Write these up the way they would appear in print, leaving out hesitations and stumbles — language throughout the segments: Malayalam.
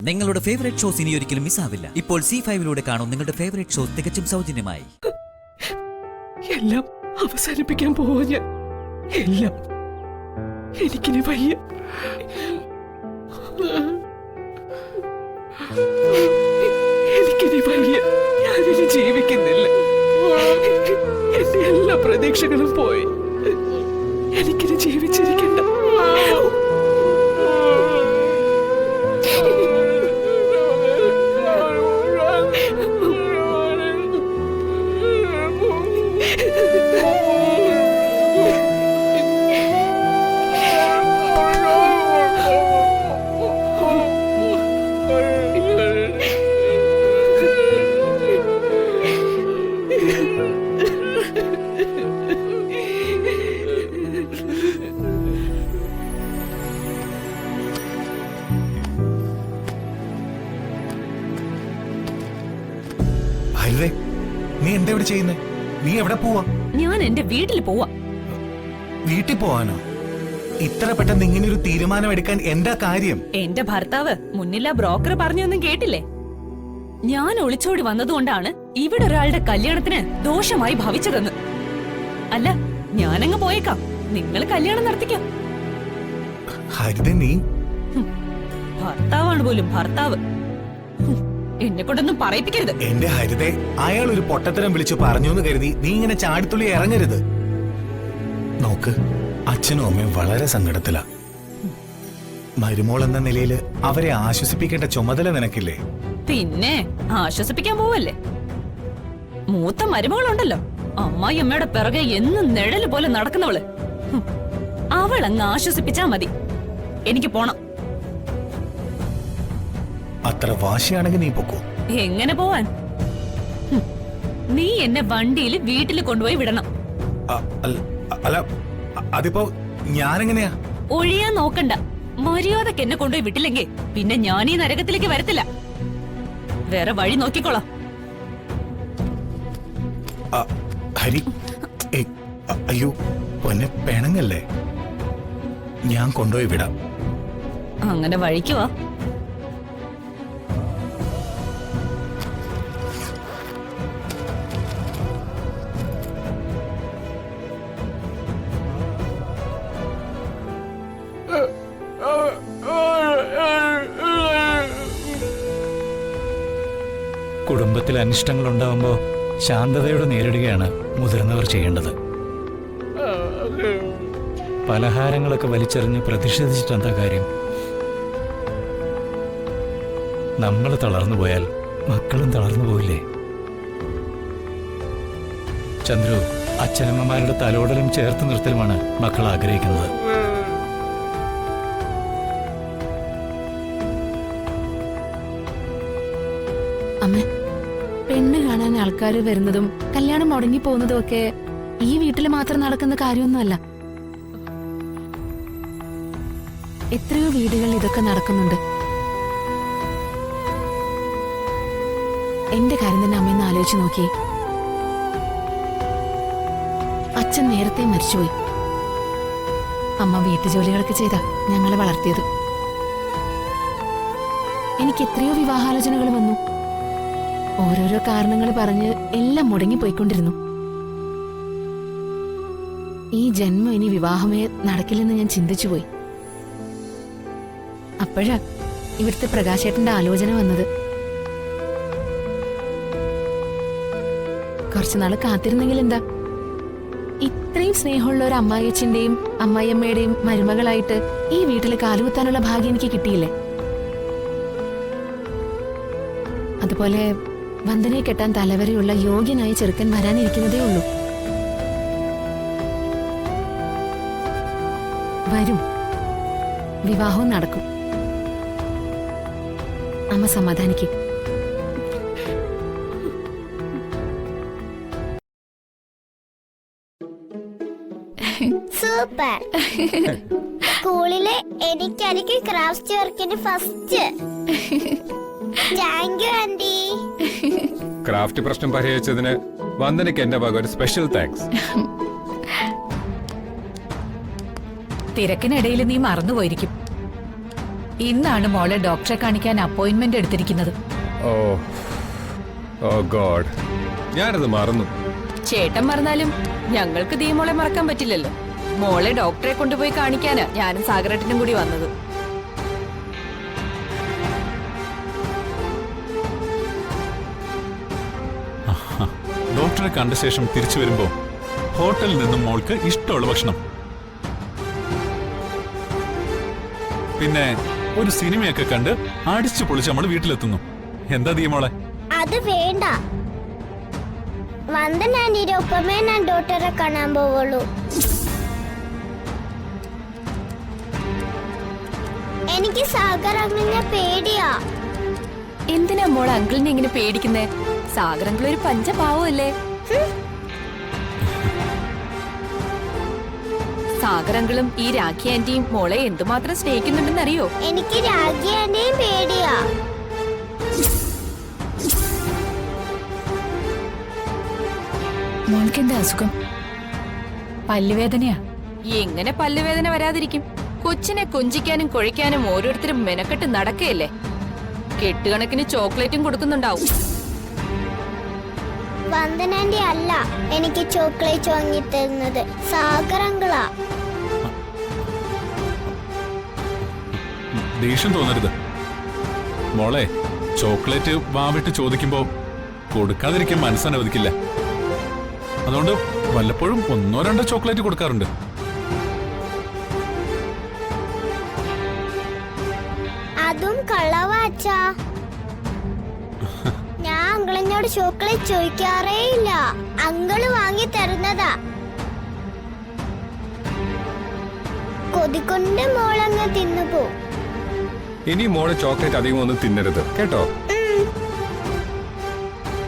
നിങ്ങളുടെ ഫേവറേറ്റ് ഷോസ് ഇനി ഒരിക്കലും മിസ്സാവില്ല. ഇപ്പോൾ C5 കാണും നിങ്ങളുടെ ഫേവറേറ്റ് ഷോസ് തികച്ചും സൗജന്യമായി. എല്ലാം അവസാനിപ്പിക്കാൻ പോവാ ഞാൻ. എല്ലാം എനിക്കിനി വയ്യ. എനിക്കിനി വയ്യ. ഞാനിനി ജീവിക്കുന്നില്ല. എന്റെ എല്ലാ പ്രതീക്ഷകളും പോയി. എനിക്കിനി ജീവിച്ചിരിക്കണ്ട. നീ എന്താ ഇവിടെ ചെയ്യുന്നേ? നീ എവിടെ പോവാ? ഞാൻ എന്റെ വീട്ടിൽ പോവാ. വീട്ടിൽ പോവാനോ? ഇത്ര പെട്ടെന്ന് ഇങ്ങനെ ഒരു തീരുമാനം എടുക്കാൻ എന്താ കാര്യം? എന്റെ ഭർത്താവ് മുന്നില്ല ബ്രോക്കർ പറഞ്ഞൊന്നും കേട്ടില്ലേ? ഞാൻ ഒളിച്ചോടി വന്നതുകൊണ്ടാണ് ഇവിടെ ഒരാളുടെ കല്യാണത്തിന് ദോഷമായി ഭവിച്ചതെന്ന്. അല്ല, ഞാനങ്ങ് പോയേക്കാം. നിങ്ങൾ കല്യാണം നടത്തിക്കാം. ഹരിത, നീ ഭർത്താവാണ് പോലും ഭർത്താവ്. എന്നെ കൊണ്ടൊന്നും പറയിപ്പിക്കരുത്. എന്റെ ഹരിതേ, അയാൾ ഒരു പൊട്ടത്തരം വിളിച്ചു പറഞ്ഞു എന്ന് കരുതി നീ ഇങ്ങനെ ചാടിത്തുള്ളി ഇറങ്ങരുത്. നോക്ക്, അച്ഛനും അമ്മയും വളരെ സങ്കടത്തിലാ. മരുമോൾ എന്ന നിലയിൽ അവരെ ആശ്വസിപ്പിക്കേണ്ട ചുമതല നിനക്കില്ലേ? പിന്നെ ആശ്വസിപ്പിക്കാൻ പോവല്ലേ? മൂത്ത മരുമകളുണ്ടല്ലോ, അമ്മായി അമ്മയുടെ പിറകെ എന്നും നിഴല് പോലെ നടക്കുന്നവള്. അവളങ്ങ് ആശ്വസിപ്പിച്ചാ മതി. എനിക്ക് പോണം. അത്ര വാശിയാണെങ്കിൽ നീ പൊക്കോ. എങ്ങനെ പോവാൻ? നീ എന്നെ വണ്ടിയിൽ വീട്ടിൽ കൊണ്ടുപോയി വിടണം. അല്ല, അതിപ്പോ ഞാനെങ്ങനെയാ? ഒഴിയാൻ നോക്കണ്ട. മര്യാദക്ക് എന്നെ കൊണ്ടുപോയി വിട്ടില്ലെങ്കിൽ പിന്നെ ഞാൻ ഈ നരകത്തിലേക്ക് വരത്തില്ല. വേറെ വഴി നോക്കിക്കോളാം. ഹരി, അയ്യോ പൊന്നെ, പെണങ്ങല്ലേ. ഞാൻ കൊണ്ടുപോയി വിടാം. അങ്ങനെ വഴിക്കുവാ. കുടുംബത്തിൽ അനിഷ്ടങ്ങൾ ഉണ്ടാവുമ്പോൾ ശാന്തതയോടെ നേരിടുകയാണ് മുതിർന്നവർ ചെയ്യേണ്ടത്. പലഹാരങ്ങളൊക്കെ വലിച്ചെറിഞ്ഞ് പ്രതിഷേധിച്ചിട്ടെന്താ കാര്യം? നമ്മൾ തളർന്നു പോയാൽ മക്കളും തളർന്നു പോയില്ലേ? ചന്ദ്രു, അച്ഛനമ്മമാരുടെ തലോടലും ചേർത്ത് നിർത്തലുമാണ് മക്കൾ ആഗ്രഹിക്കുന്നത്. അമ്മ, പെണ്ണ് കാണാൻ ആൾക്കാർ വരുന്നതും കല്യാണം മുടങ്ങി പോകുന്നതും ഒക്കെ ഈ വീട്ടിൽ മാത്രം നടക്കുന്ന കാര്യമൊന്നുമല്ല. എത്രയോ വീടുകളിൽ ഇതൊക്കെ നടക്കുന്നുണ്ട്. എന്റെ കാര്യം തന്നെ അമ്മയെന്ന് ആലോചിച്ച് നോക്കിയേ. അച്ഛൻ നേരത്തെ മരിച്ചുപോയി. അമ്മ വീട്ടുജോലികളൊക്കെ ചെയ്താ ഞങ്ങളെ വളർത്തിയത്. എനിക്ക് എത്രയോ വിവാഹാലോചനകൾ വന്നു. ഓരോരോ കാരണങ്ങൾ പറഞ്ഞ് എല്ലാം മുടങ്ങിപ്പോയിക്കൊണ്ടിരുന്നു. ഈ ജന്മം ഇനി വിവാഹമേ നടക്കില്ലെന്ന് ഞാൻ ചിന്തിച്ചുപോയി. അപ്പോഴാ ഇവിടുത്തെ പ്രകാശേട്ടന്റെ ആലോചന വന്നത്. കുറച്ചുനാള് കാത്തിരുന്നെങ്കിൽ എന്താ? ഇത്രയും സ്നേഹമുള്ള ഒരു അമ്മായിയച്ഛന്റെയും അമ്മായിയമ്മയുടെയും മരുമകളായിട്ട് ഈ വീട്ടിൽ കാലുകുത്താനുള്ള ഭാഗ്യം എനിക്ക് കിട്ടിയില്ലേ? അതുപോലെ വന്ദനയെ കെട്ടാൻ തലവരെയുള്ള യോഗ്യനായ ചെറുക്കൻ വരാനിരിക്കുന്നതേ ഉള്ളൂ. വരും, വിവാഹവും നടക്കും. അമ്മ സമാധാനിക്കും. സൂപ്പർ. സ്കൂളിലെ എനിക്കായിരിക്കും ക്രാഫ്റ്റ് വർക്കിന് first. Thank you aunty. Craft പ്രശ്നം പരിഹരിച്ചതിന് വന്ദനയ്ക്ക് എന്റെ വക ഒരു സ്പെഷ്യൽ താങ്ക്സ്. തിരക്കിനിടയിൽ നീ മറന്നുപോയിരിക്കും. ഇന്നാണ് മോളെ ഡോക്ടറെ കാണിക്കാൻ അപ്പോയിന്റ്മെന്റ് എടുത്തിരിക്കുന്നത്. ഓ ഓ ഗോഡ്, ഞാനത് മറന്നു. ചേട്ടൻ മറന്നാലും ഞങ്ങൾക്ക് ദീമോളെ മറക്കാൻ പറ്റില്ലല്ലോ. മോളെ ഡോക്ടറെ കൊണ്ടുപോയി കാണിക്കാനാ ഞാനും സാഗരേട്ടനും കൂടി വന്നത്. ഡോക്ടറെ കണ്ട ശേഷം തിരിച്ചു വരുമ്പോ ഹോട്ടലിൽ നിന്നും മോൾക്ക് ഇഷ്ടമുള്ള ഭക്ഷണം, പിന്നെ ഒരു സിനിമയൊക്കെ കണ്ട് അടിച്ചു പൊളിച്ച് നമ്മൾ വീട്ടിലെത്തുന്നു. എന്താ ദീമോളെ? അത് വേണ്ട. വന്ദന ആന്റിയുടെ ഒപ്പമേ ഞാൻ ഡോക്ടറെ കാണാൻ പോവുള്ളൂ. എനിക്ക് സാഗർ അങ്കിളിനെ പേടിയാ. എന്തിനാ മോളെ അങ്കിളിനെ ഇങ്ങനെ പേടിക്കുന്നേ? സാഗരങ്കിൾ ഒരു പഞ്ചപാവല്ലേ. സാഗരങ്ങളും ഈ രാഖി ആന്റിയും മോളെ എന്തുമാത്രം സ്നേഹിക്കുന്നുണ്ടെന്നറിയോ? എനിക്ക് രാഖി ആന്റിയും പേടിയാ. മോൾക്ക് എന്താ അസുഖം? പല്ലുവേദനയാ? എങ്ങനെ പല്ലുവേദന വരാതിരിക്കും? കൊച്ചിനെ കൊഞ്ചിക്കാനും കൊഴിക്കാനും ഓരോരുത്തരും മെനക്കെട്ട് നടക്കയല്ലേ. കെട്ടുകണക്കിന് ചോക്ലേറ്റും കൊടുക്കുന്നുണ്ടാവും. വന്ദന ആന്റി അല്ല എനിക്ക് ചോക്ലേറ്റ് വാങ്ങി തരുന്നത്, സാഗർ അങ്കിളാ. ദേഷ്യം തോന്നരുത് മോളെ. ചോക്ലേറ്റ് വാവിട്ട് ചോദിക്കുമ്പോ കൊടുക്കാതിരിക്കാൻ മനസ്സനുവദിക്കില്ല. അതുകൊണ്ട് വല്ലപ്പോഴും 1-2 ചോക്ലേറ്റ് കൊടുക്കാറുണ്ട്. അതും കളവാച്ചാ. ഞാൻ അങ്കിളിനോട് ചോക്ലേറ്റ് ചോദിക്കാറേ ഇല്ല, അങ്കിള് വാങ്ങി തരുന്നതാ. കൊതികൊണ്ട് മോളങ്ങ് തിന്നുപോ. ഇനി മോളെ ചോക്ലേറ്റ് അധികം ഒന്നും തിന്നരുത് കേട്ടോ.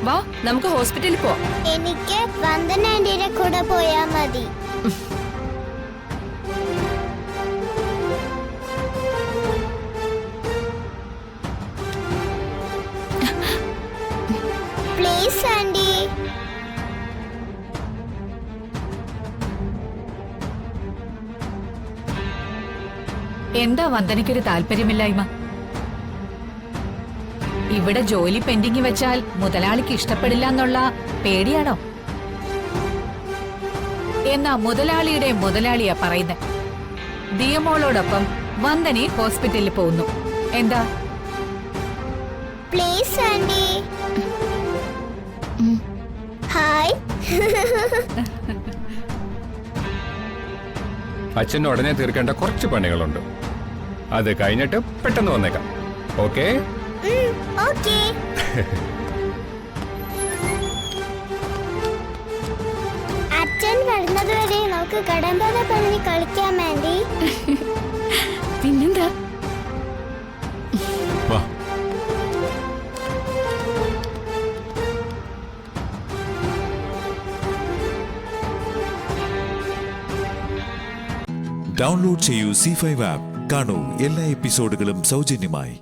വാ നമുക്ക് ഹോസ്പിറ്റലിൽ പോവാം. എനിക്ക് വന്ദന ആന്റിയുടെ കൂടെ പോയാ മതി. Please aunty. എന്താ വന്ദനയ്ക്കൊരു താല്പര്യമില്ലായ്മ? ഇവിടെ ജോലി പെൻഡിങ് വെച്ചാൽ മുതലാളിക്ക് ഇഷ്ടപ്പെടില്ല എന്നുള്ള പേടിയാണോ? എന്നാ മുതലാളിയുടെ മുതലാളിയാ പറയുന്നത്. ദിയമോളോടൊപ്പം വന്ദനെ ഹോസ്പിറ്റലിൽ പോകുന്നു. എന്താ? Please aunty. ഹായ്. അച്ഛന് ഉടനെ തീർക്കേണ്ട കുറച്ച് പണികളുണ്ട്. അത് കഴിഞ്ഞിട്ട് പെട്ടെന്ന് വന്നേക്കാം. ഓക്കേ? ഓക്കേ. അച്ഛൻ വരുന്നത് വരെ നമുക്ക് കടമ്പത പറഞ്ഞ് കളിക്കാം ആന്റി. പിന്നെന്താ? വാ. ഡൗൺലോഡ് ചെയ്യൂ C5 ആപ്പ്. കാണൂ എല്ലാ എപ്പിസോഡുകളും സൗജന്യമായി.